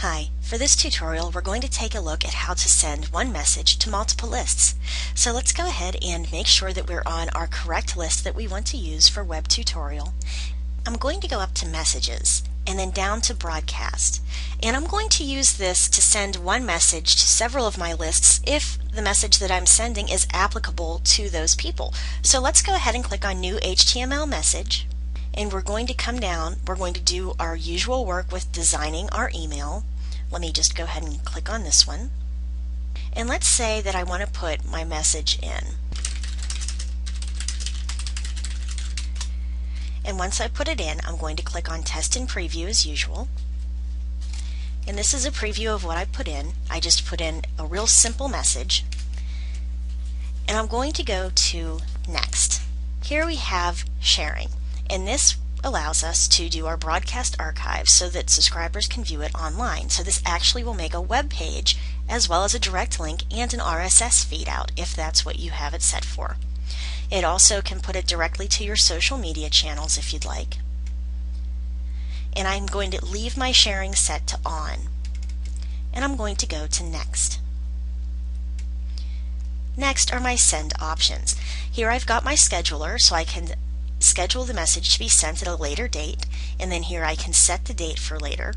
Hi, for this tutorial we're going to take a look at how to send one message to multiple lists. So let's go ahead and make sure that we're on our correct list that we want to use for web tutorial. I'm going to go up to Messages and then down to Broadcast. And I'm going to use this to send one message to several of my lists if the message that I'm sending is applicable to those people. So let's go ahead and click on New HTML Message. And we're going to come down, we're going to do our usual work with designing our email. Let me just go ahead and click on this one. And let's say that I want to put my message in. And once I put it in, I'm going to click on Test and Preview as usual. And this is a preview of what I put in. I just put in a real simple message. And I'm going to go to Next. Here we have sharing. And this allows us to do our broadcast archive so that subscribers can view it online. So this actually will make a web page as well as a direct link and an RSS feed out if that's what you have it set for. It also can put it directly to your social media channels if you'd like. And I'm going to leave my sharing set to on. And I'm going to go to Next. Next are my send options. Here I've got my scheduler so I can schedule the message to be sent at a later date, and then here I can set the date for later.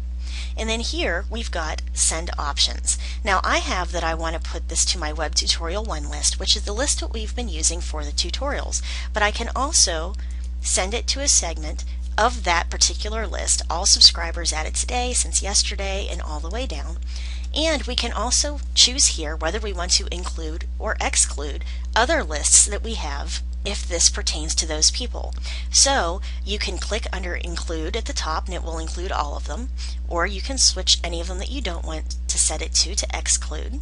And then here we've got send options. Now I have that I want to put this to my Web Tutorial 1 list, which is the list that we've been using for the tutorials. But I can also send it to a segment of that particular list, all subscribers added today, since yesterday, and all the way down. And we can also choose here whether we want to include or exclude other lists that we have if this pertains to those people. So you can click under Include at the top and it will include all of them, or you can switch any of them that you don't want to set it to exclude.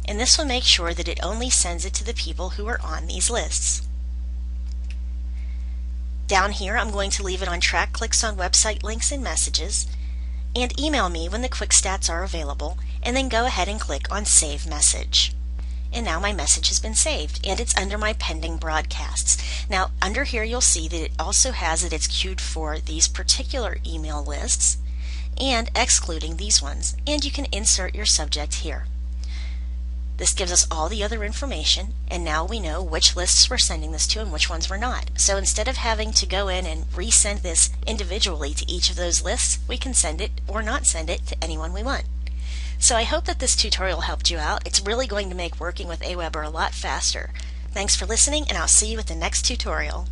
And this will make sure that it only sends it to the people who are on these lists. Down here I'm going to leave it on Track Clicks on Website Links and Messages, and email me when the quick stats are available, and then go ahead and click on Save Message. And now my message has been saved, and it's under my pending broadcasts. Now under here you'll see that it also has that it's queued for these particular email lists and excluding these ones, and you can insert your subject here. This gives us all the other information, and now we know which lists we're sending this to and which ones we're not. So instead of having to go in and resend this individually to each of those lists, we can send it or not send it to anyone we want. So I hope that this tutorial helped you out. It's really going to make working with Aweber a lot faster. Thanks for listening, and I'll see you at the next tutorial.